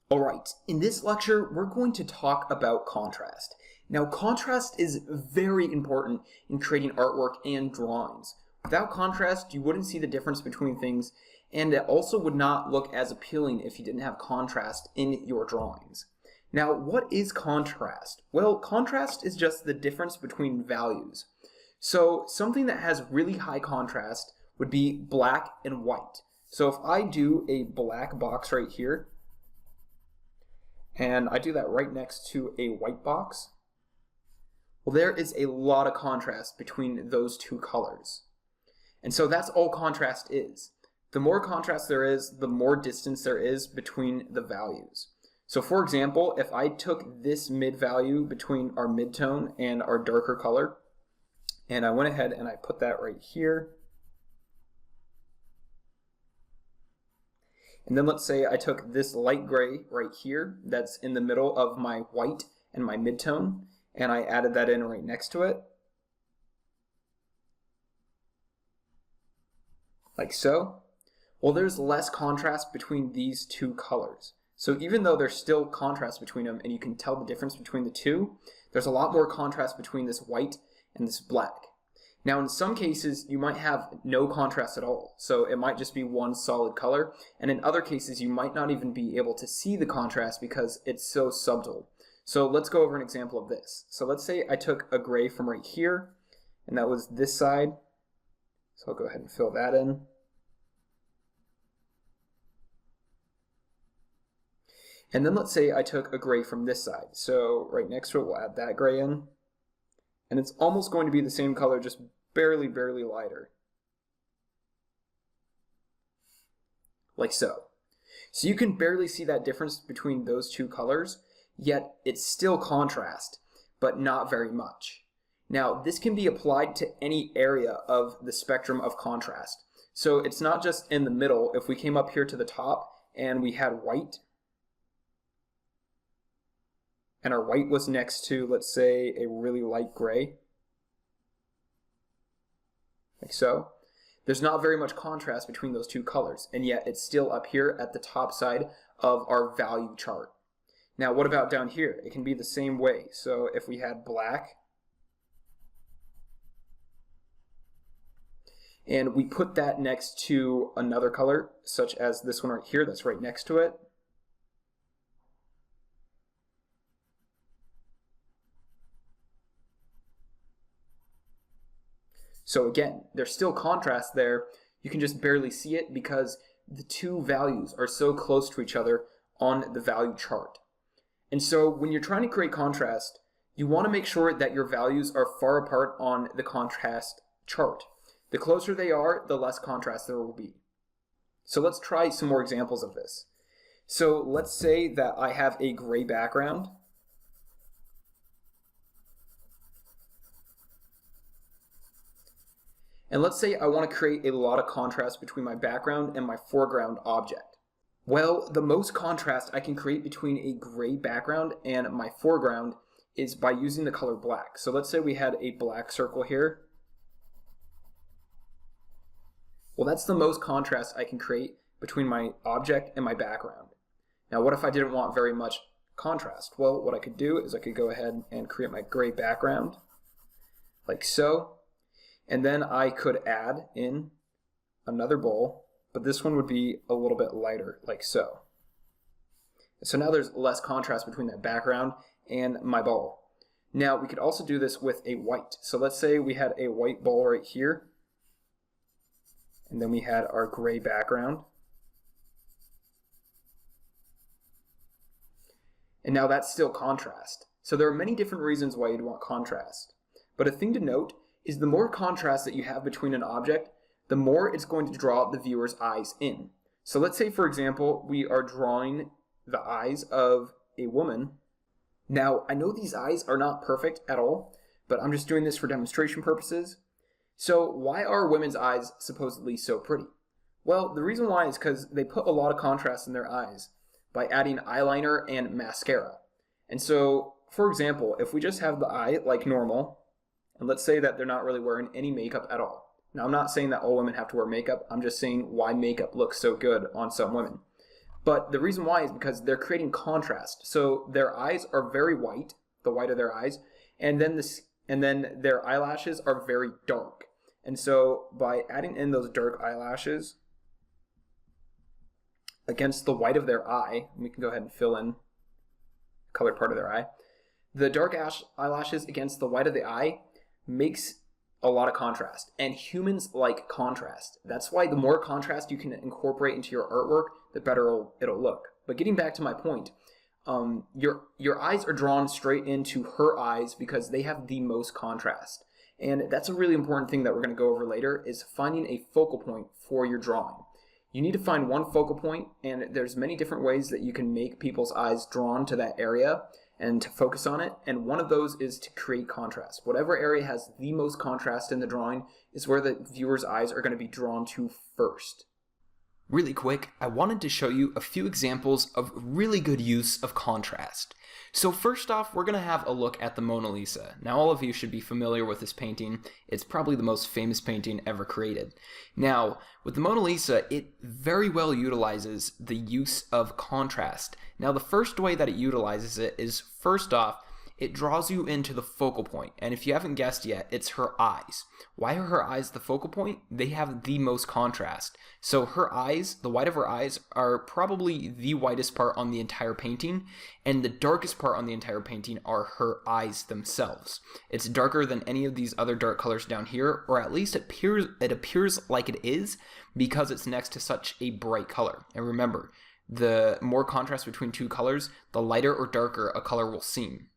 Alright, in this lecture, we're going to talk about contrast. Now, contrast is very important in creating artwork and drawings. Without contrast, you wouldn't see the difference between things, and it also would not look as appealing if you didn't have contrast in your drawings. Now, what is contrast? Well, contrast is just the difference between values. So, something that has really high contrast would be black and white. So if I do a black box right here, and I do that right next to a white box, well, there is a lot of contrast between those two colors. And so that's all contrast is. The more contrast there is, the more distance there is between the values. So for example, if I took this mid value between our midtone and our darker color, and I went ahead and I put that right here, and then let's say I took this light gray right here that's in the middle of my white and my midtone, and I added that in right next to it, like so. Well, there's less contrast between these two colors. So even though there's still contrast between them and you can tell the difference between the two, there's a lot more contrast between this white and this black. Now, in some cases, you might have no contrast at all. So it might just be one solid color. And in other cases, you might not even be able to see the contrast because it's so subtle. So let's go over an example of this. So let's say I took a gray from right here, and that was this side. So I'll go ahead and fill that in. And then let's say I took a gray from this side. So right next to it, we'll add that gray in. And it's almost going to be the same color, just barely lighter. Like so. So you can barely see that difference between those two colors, yet it's still contrast, but not very much. Now, this can be applied to any area of the spectrum of contrast. So it's not just in the middle. If we came up here to the top and we had white, and our white was next to, let's say, a really light gray, like so, there's not very much contrast between those two colors, and yet it's still up here at the top side of our value chart. Now, what about down here? It can be the same way. So if we had black, and we put that next to another color, such as this one right here that's right next to it, so again, there's still contrast there. You can just barely see it because the two values are so close to each other on the value chart. And so when you're trying to create contrast, you want to make sure that your values are far apart on the contrast chart. The closer they are, the less contrast there will be. So let's try some more examples of this. So let's say that I have a gray background. And let's say I want to create a lot of contrast between my background and my foreground object. Well, the most contrast I can create between a gray background and my foreground is by using the color black. So let's say we had a black circle here. Well, that's the most contrast I can create between my object and my background. Now, what if I didn't want very much contrast? Well, what I could do is I could go ahead and create my gray background, like so. And then I could add in another bowl, but this one would be a little bit lighter, like so. So now there's less contrast between that background and my bowl. Now we could also do this with a white. So let's say we had a white bowl right here, and then we had our gray background. And now that's still contrast. So there are many different reasons why you'd want contrast. But a thing to note is the more contrast that you have between an object, the more it's going to draw the viewer's eyes in. So let's say, for example, we are drawing the eyes of a woman. Now, I know these eyes are not perfect at all, but I'm just doing this for demonstration purposes. So why are women's eyes supposedly so pretty? Well, the reason why is because they put a lot of contrast in their eyes by adding eyeliner and mascara. And so, for example, if we just have the eye like normal, and let's say that they're not really wearing any makeup at all. Now, I'm not saying that all women have to wear makeup. I'm just saying why makeup looks so good on some women. But the reason why is because they're creating contrast. So their eyes are very white, the white of their eyes, and then their eyelashes are very dark. And so by adding in those dark eyelashes against the white of their eye, we can go ahead and fill in the colored part of their eye. The dark eyelashes against the white of the eye makes a lot of contrast, and humans like contrast. That's why the more contrast you can incorporate into your artwork, the better it'll look. But getting back to my point, your eyes are drawn straight into her eyes because they have the most contrast. And that's a really important thing that we're going to go over later, is finding a focal point for your drawing. You need to find one focal point, and there's many different ways that you can make people's eyes drawn to that area and to focus on it, and one of those is to create contrast. Whatever area has the most contrast in the drawing is where the viewer's eyes are going to be drawn to first. Really quick, I wanted to show you a few examples of really good use of contrast. So first off, we're going to have a look at the Mona Lisa. Now all of you should be familiar with this painting. It's probably the most famous painting ever created. Now, with the Mona Lisa, it very well utilizes the use of contrast. Now the first way that it utilizes it is, first off, it draws you into the focal point. And if you haven't guessed yet, it's her eyes. Why are her eyes the focal point? They have the most contrast. So her eyes, the white of her eyes, are probably the whitest part on the entire painting, and the darkest part on the entire painting are her eyes themselves. It's darker than any of these other dark colors down here, or at least it appears like it is because it's next to such a bright color. And remember, the more contrast between two colors, the lighter or darker a color will seem.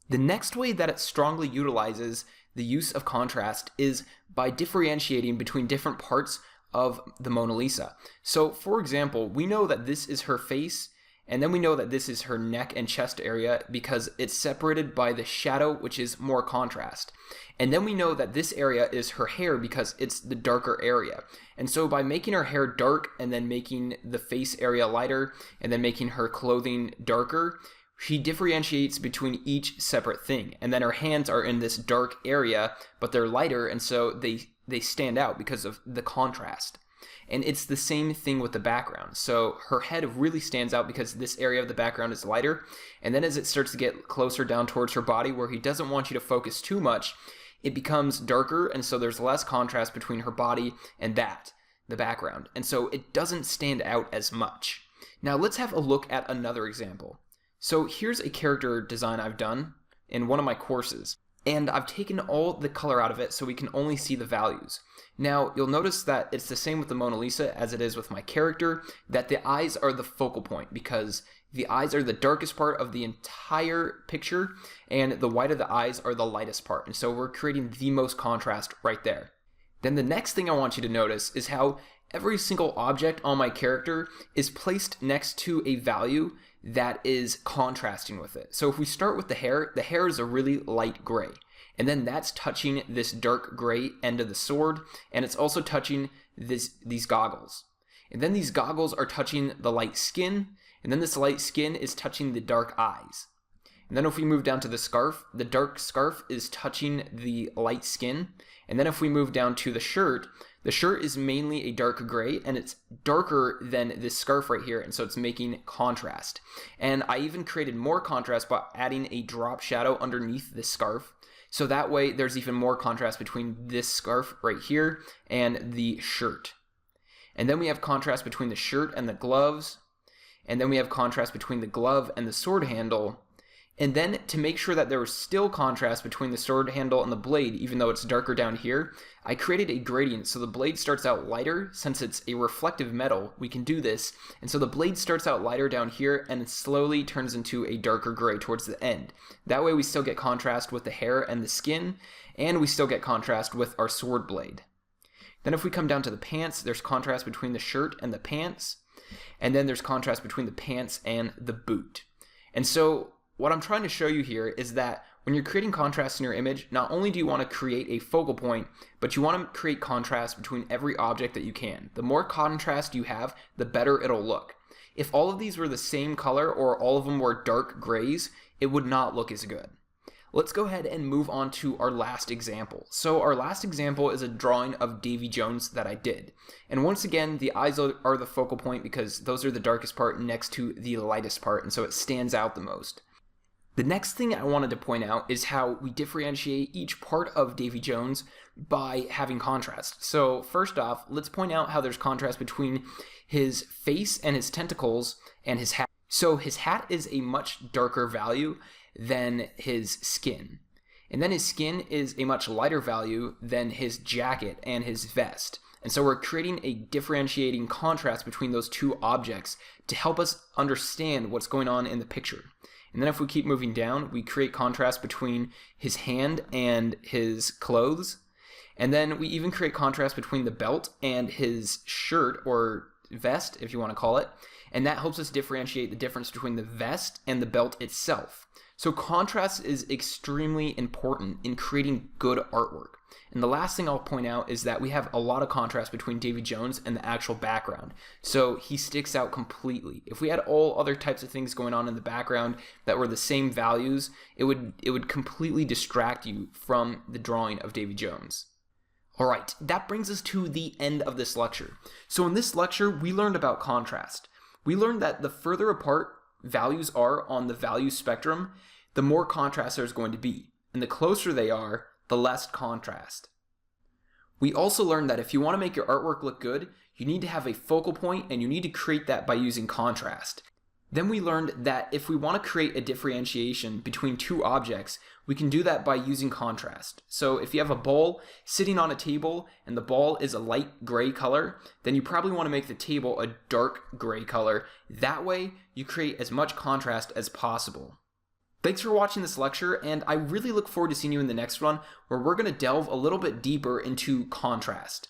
The next way that it strongly utilizes the use of contrast is by differentiating between different parts of the Mona Lisa. So, for example, we know that this is her face, and then we know that this is her neck and chest area because it's separated by the shadow, which is more contrast. And then we know that this area is her hair because it's the darker area. And so by making her hair dark and then making the face area lighter and then making her clothing darker, she differentiates between each separate thing. And then her hands are in this dark area, but they're lighter, and so they stand out because of the contrast. And it's the same thing with the background. So her head really stands out because this area of the background is lighter. And then as it starts to get closer down towards her body where he doesn't want you to focus too much, it becomes darker, and so there's less contrast between her body and the background. And so it doesn't stand out as much. Now let's have a look at another example. So here's a character design I've done in one of my courses, and I've taken all the color out of it so we can only see the values. Now you'll notice that it's the same with the Mona Lisa as it is with my character, that the eyes are the focal point because the eyes are the darkest part of the entire picture and the white of the eyes are the lightest part, and so we're creating the most contrast right there. Then the next thing I want you to notice is how every single object on my character is placed next to a value that is contrasting with it. So if we start with the hair is a really light gray. And then that's touching this dark gray end of the sword, and it's also touching these goggles. And then these goggles are touching the light skin, and then this light skin is touching the dark eyes. And then if we move down to the dark scarf is touching the light skin. And then if we move down to the shirt is mainly a dark gray, and it's darker than this scarf right here, and so it's making contrast. And I even created more contrast by adding a drop shadow underneath this scarf, so that way there's even more contrast between this scarf right here and the shirt. And then we have contrast between the shirt and the gloves, and then we have contrast between the glove and the sword handle. And then to make sure that there was still contrast between the sword handle and the blade, even though it's darker down here, I created a gradient. So the blade starts out lighter. Since it's a reflective metal, we can do this. And so the blade starts out lighter down here and it slowly turns into a darker gray towards the end. That way we still get contrast with the hair and the skin, and we still get contrast with our sword blade. Then if we come down to the pants, there's contrast between the shirt and the pants. And then there's contrast between the pants and the boot. And so what I'm trying to show you here is that when you're creating contrast in your image, not only do you want to create a focal point, but you want to create contrast between every object that you can. The more contrast you have, the better it'll look. If all of these were the same color or all of them were dark grays, it would not look as good. Let's go ahead and move on to our last example. So our last example is a drawing of Davy Jones that I did. And once again, the eyes are the focal point because those are the darkest part next to the lightest part, and so it stands out the most. The next thing I wanted to point out is how we differentiate each part of Davy Jones by having contrast. So first off, let's point out how there's contrast between his face and his tentacles and his hat. So his hat is a much darker value than his skin. And then his skin is a much lighter value than his jacket and his vest. And so we're creating a differentiating contrast between those two objects to help us understand what's going on in the picture. And then if we keep moving down, we create contrast between his hand and his clothes. And then we even create contrast between the belt and his shirt or vest, if you want to call it. And that helps us differentiate the difference between the vest and the belt itself. So contrast is extremely important in creating good artwork. And the last thing I'll point out is that we have a lot of contrast between Davy Jones and the actual background. So he sticks out completely. If we had all other types of things going on in the background that were the same values, it would completely distract you from the drawing of Davy Jones. Alright, that brings us to the end of this lecture. So in this lecture, we learned about contrast. We learned that the further apart values are on the value spectrum, the more contrast there's going to be. And the closer they are, the less contrast. We also learned that if you want to make your artwork look good, you need to have a focal point and you need to create that by using contrast. Then we learned that if we want to create a differentiation between two objects, we can do that by using contrast. So if you have a ball sitting on a table and the ball is a light gray color, then you probably want to make the table a dark gray color. That way, you create as much contrast as possible. Thanks for watching this lecture, and I really look forward to seeing you in the next one, where we're going to delve a little bit deeper into contrast.